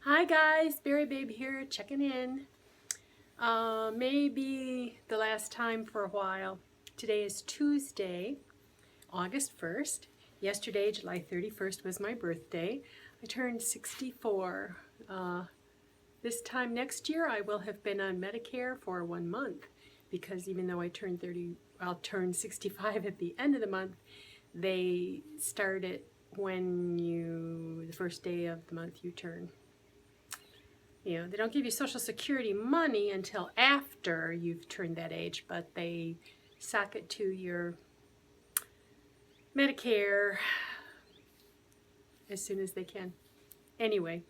Hi guys, Berry Babe here, checking in. Maybe the last time for a while. Today is Tuesday, August 1st. Yesterday, July 31st, was my birthday. I turned 64. This time next year, I will have been on Medicare for 1 month because even though I'll turn 65 at the end of the month, they start it the first day of the month you turn. They don't give you Social Security money until after you've turned that age, but they sock it to your Medicare as soon as they can. Anyway,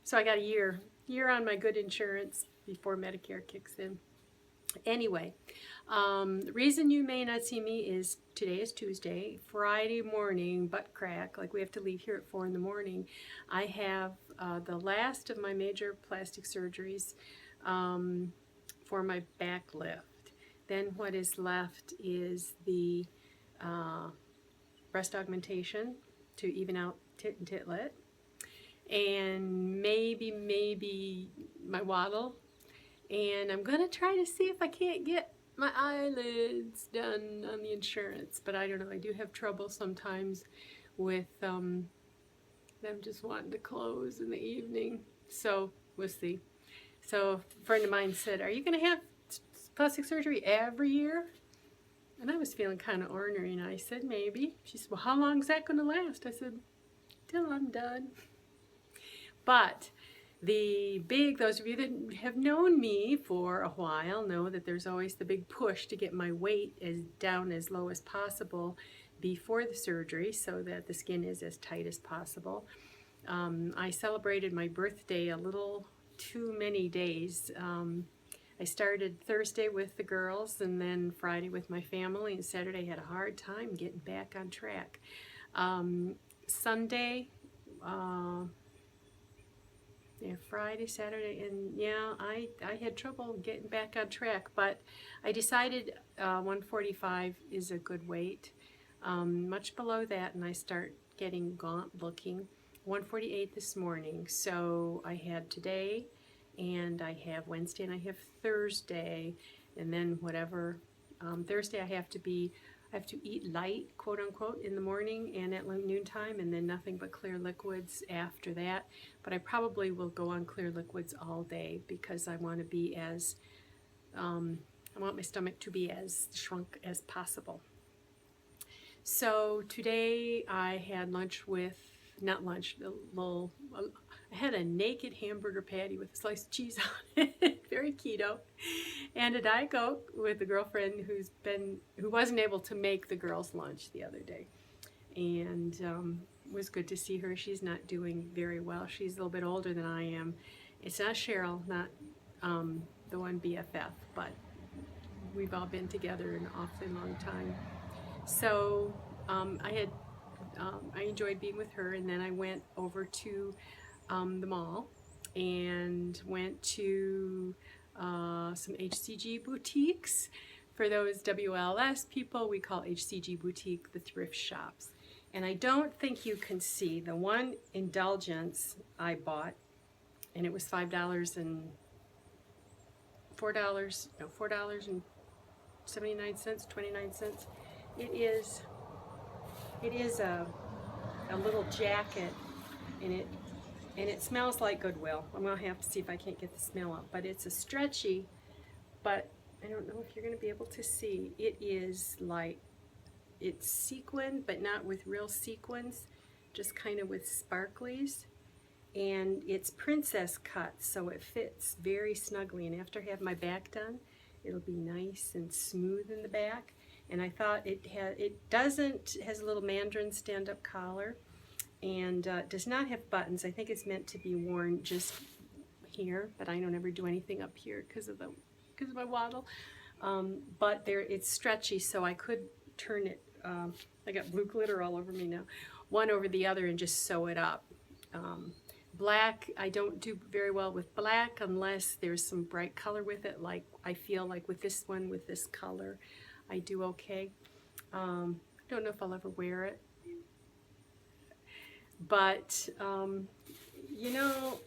so I got a year on my good insurance before Medicare kicks in. Anyway, the reason you may not see me is today is Tuesday. Friday morning, butt crack, like we have to leave here at 4 in the morning. I have the last of my major plastic surgeries for my back lift. Then what is left is the breast augmentation to even out tit and titlet. And maybe my waddle. And I'm going to try to see if I can't get my eyelids done on the insurance. But I don't know. I do have trouble sometimes with them just wanting to close in the evening. So we'll see. So a friend of mine said, "Are you going to have plastic surgery every year?" And I was feeling kind of ornery. And I said, "Maybe." She said, "Well, how long is that going to last?" I said, "Till I'm done." But those of you that have known me for a while know that there's always the big push to get my weight down as low as possible before the surgery so that the skin is as tight as possible. I celebrated my birthday a little too many days. I started Thursday with the girls and then Friday with my family, and Saturday had a hard time getting back on track. Sunday, Friday, Saturday, and I had trouble getting back on track, but I decided 145 is a good weight. Much below that, and I start getting gaunt looking. 148 this morning, so I had today, and I have Wednesday, and I have Thursday, and then whatever. Thursday I have to eat light, quote unquote, in the morning and at noontime, and then nothing but clear liquids after that. But I probably will go on clear liquids all day because I want to be I want my stomach to be as shrunk as possible. So today I had lunch with, I had a naked hamburger patty with a slice of cheese on it, very keto, and a Diet Coke with a girlfriend who wasn't able to make the girls' lunch the other day, and was good to see her. She's not doing very well. She's a little bit older than I am. It's not Cheryl, not the one BFF, but we've all been together an awfully long time. So I enjoyed being with her, and then I went over to the mall and went to some HCG boutiques. For those WLS people, we call HCG boutique the thrift shops. And I don't think you can see the one indulgence I bought, and it was $5 and $4.79, 29 cents. It is a little jacket, and it smells like Goodwill. I'm gonna have to see if I can't get the smell up, but it's a stretchy, but I don't know if you're gonna be able to see. It is like, it's sequined, but not with real sequins, just kind of with sparklies. And it's princess cut, so it fits very snugly. And after I have my back done, it'll be nice and smooth in the back. And I thought has a little mandarin stand-up collar, and does not have buttons. I think it's meant to be worn just here, but I don't ever do anything up here because of my waddle. But it's stretchy, so I could turn it. I got blue glitter all over me now, one over the other, and just sew it up. Black, I don't do very well with black unless there's some bright color with it, like I feel like with this one, with this color, I do okay. I don't know if I'll ever wear it, but you know,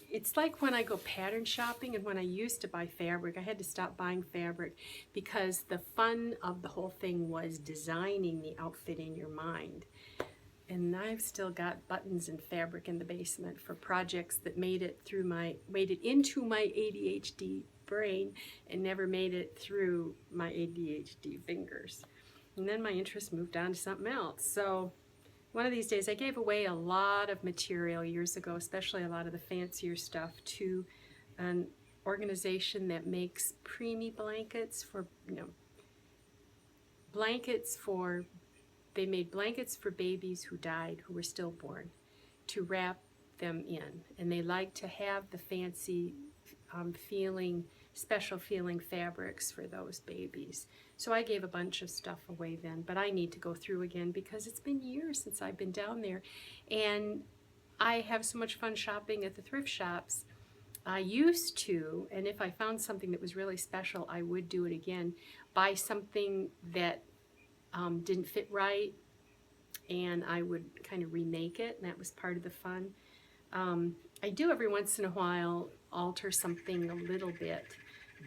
it's like when I go pattern shopping and when I used to buy fabric, I had to stop buying fabric because the fun of the whole thing was designing the outfit in your mind. And I've still got buttons and fabric in the basement for projects that made it into my ADHD brain and never made it through my ADHD fingers. And then my interest moved on to something else. So one of these days, I gave away a lot of material years ago, especially a lot of the fancier stuff, to an organization that makes preemie blankets for, they made blankets for babies who died, who were stillborn, to wrap them in. And they like to have the fancy special feeling fabrics for those babies. So I gave a bunch of stuff away then, but I need to go through again because it's been years since I've been down there. And I have so much fun shopping at the thrift shops. I used to, and if I found something that was really special, I would do it again. Buy something that didn't fit right, and I would kind of remake it, and that was part of the fun. I do every once in a while alter something a little bit,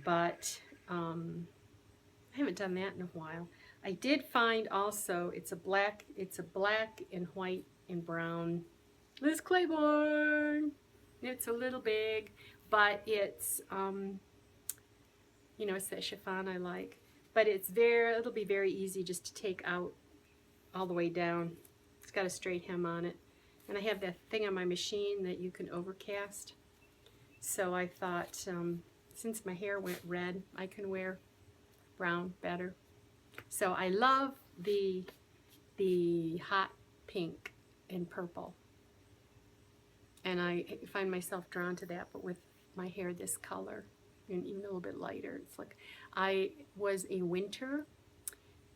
but I haven't done that in a while. I did find also, it's a black and white and brown Liz Claiborne. It's a little big, but it's, it's that chiffon I like. But it'll be very easy just to take out all the way down. It's got a straight hem on it. And I have that thing on my machine that you can overcast. So I thought, since my hair went red, I can wear brown better. So I love the hot pink and purple. And I find myself drawn to that, but with my hair this color and even a little bit lighter. It's like I was a winter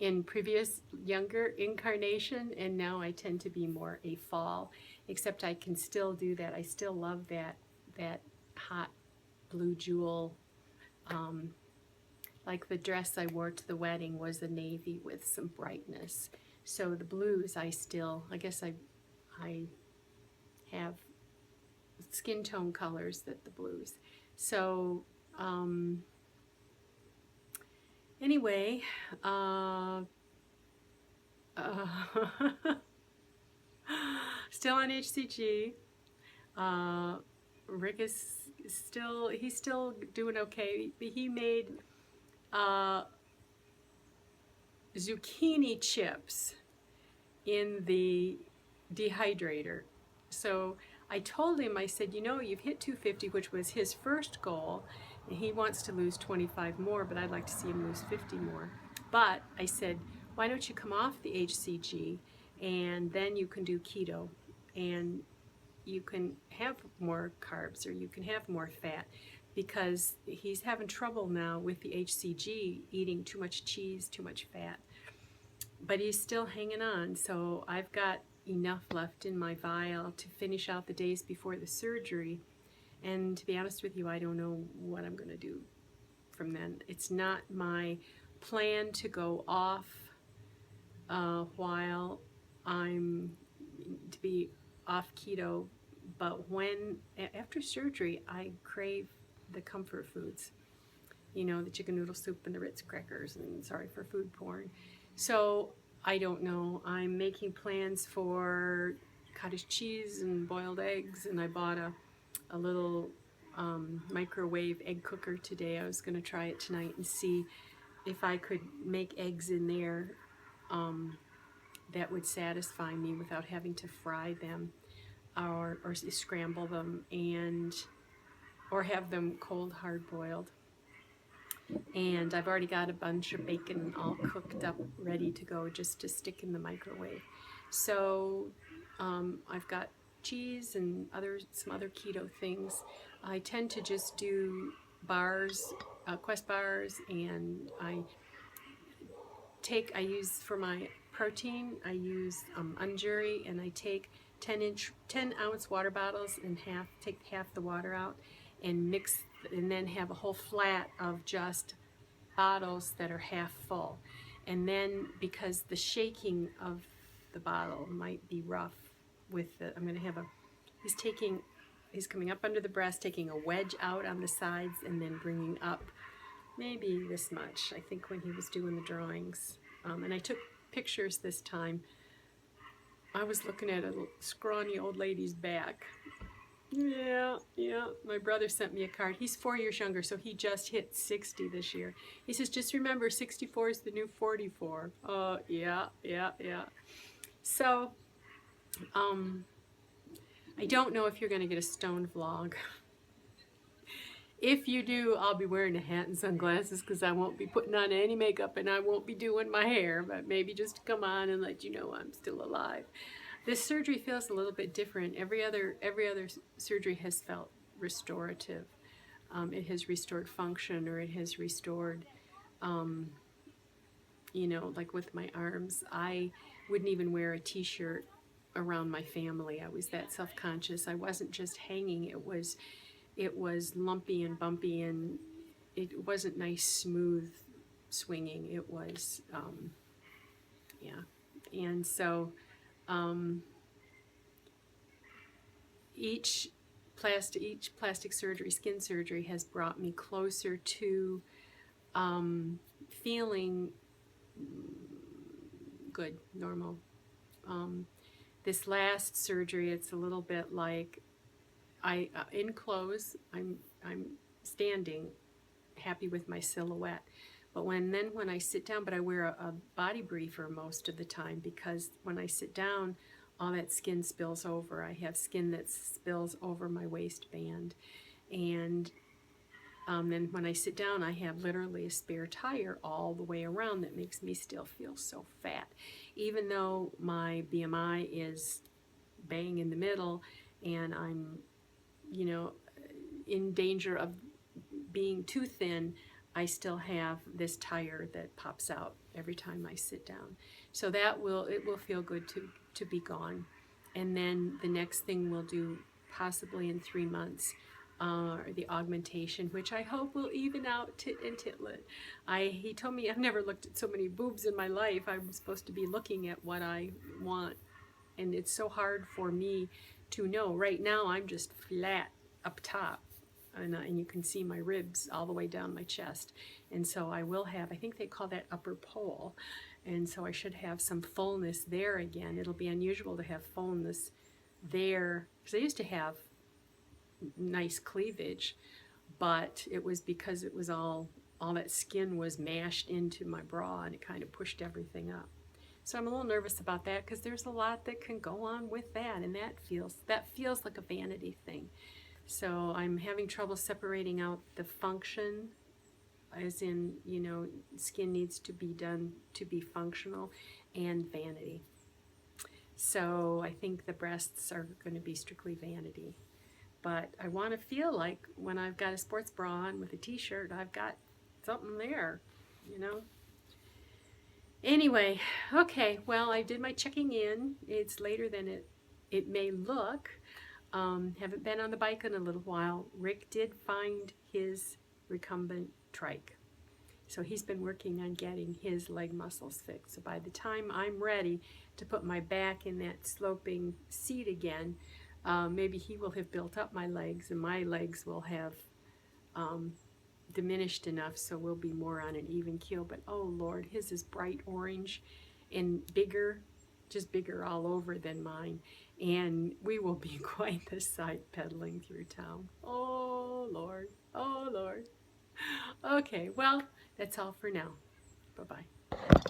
in previous younger incarnation, and now I tend to be more a fall, except I can still do that. I still love that hot blue jewel. Like the dress I wore to the wedding was a navy with some brightness. So the blues I guess I have skin tone colors that the blues. So anyway, still on HCG. Rick is he's still doing okay. He made zucchini chips in the dehydrator. So I told him, I said, you've hit 250, which was his first goal, and he wants to lose 25 more, but I'd like to see him lose 50 more. But I said, why don't you come off the HCG, and then you can do keto, and you can have more carbs, or you can have more fat, because he's having trouble now with the HCG, eating too much cheese, too much fat. But he's still hanging on, so I've got enough left in my vial to finish out the days before the surgery. And to be honest with you, I don't know what I'm going to do from then. It's not my plan to go off while I'm to be off keto, but after surgery, I crave the comfort foods. The chicken noodle soup and the Ritz crackers, and sorry for food porn. So I don't know. I'm making plans for cottage cheese and boiled eggs, and I bought a little microwave egg cooker today. I was going to try it tonight and see if I could make eggs in there that would satisfy me without having to fry them or scramble them or have them cold hard boiled. And I've already got a bunch of bacon all cooked up, ready to go, just to stick in the microwave. So I've got cheese and some other keto things. I tend to just do bars, Quest bars, and I use for my protein, I use Unduri, and I take 10-ounce water bottles and take half the water out and mix, and then have a whole flat of just bottles that are half full. And then, because the shaking of the bottle might be rough with I'm going to have he's taking he's coming up under the breast, taking a wedge out on the sides, and then bringing up maybe this much, I think, when he was doing the drawings. And I took pictures this time. I was looking at a scrawny old lady's back. Yeah, my brother sent me a card. He's 4 years younger, so he just hit 60 this year. He says, just remember, 64 is the new 44. Yeah. So, I don't know if you're going to get a stone vlog. If you do, I'll be wearing a hat and sunglasses because I won't be putting on any makeup and I won't be doing my hair, but maybe just to come on and let you know I'm still alive. This surgery feels a little bit different. Every other surgery has felt restorative. It has restored function, or it has restored, you know, like with my arms. I wouldn't even wear a t-shirt around my family. I was that self-conscious. I wasn't just hanging. It was lumpy and bumpy, and it wasn't nice, smooth swinging. It was, yeah. And so each plastic surgery, skin surgery, has brought me closer to feeling good, normal. This last surgery, it's a little bit like in clothes, I'm standing happy with my silhouette. But when I sit down, but I wear a body briefer most of the time, because when I sit down, all that skin spills over. I have skin that spills over my waistband. And then when I sit down, I have literally a spare tire all the way around that makes me still feel so fat. Even though my BMI is bang in the middle and I'm, you know, in danger of being too thin, I still have this tire that pops out every time I sit down. So it will feel good to be gone. And then the next thing we'll do, possibly in 3 months, the augmentation, which I hope will even out tit and titlet. He told me I've never looked at so many boobs in my life. I'm supposed to be looking at what I want, and it's so hard for me to know. Right now I'm just flat up top, and you can see my ribs all the way down my chest. And so I will have, I think they call that upper pole, and so I should have some fullness there again. It'll be unusual to have fullness there, because I used to have nice cleavage, but it was because it was all that skin was mashed into my bra, and it kind of pushed everything up. So I'm a little nervous about that, because there's a lot that can go on with that, and that feels like a vanity thing. So I'm having trouble separating out the function, as in, you know, skin needs to be done to be functional, and vanity. So I think the breasts are going to be strictly vanity. But I want to feel like when I've got a sports bra on with a t-shirt, I've got something there, you know. Anyway, okay, well, I did my checking in. It's later than it may look. Haven't been on the bike in a little while. Rick did find his recumbent trike. So he's been working on getting his leg muscles fixed. So by the time I'm ready to put my back in that sloping seat again, maybe he will have built up my legs, and my legs will have diminished enough so we'll be more on an even keel. But oh Lord, his is bright orange and bigger, just bigger all over than mine, and we will be quite the sight pedaling through town. Oh Lord, oh Lord. Okay, well, that's all for now. Bye-bye.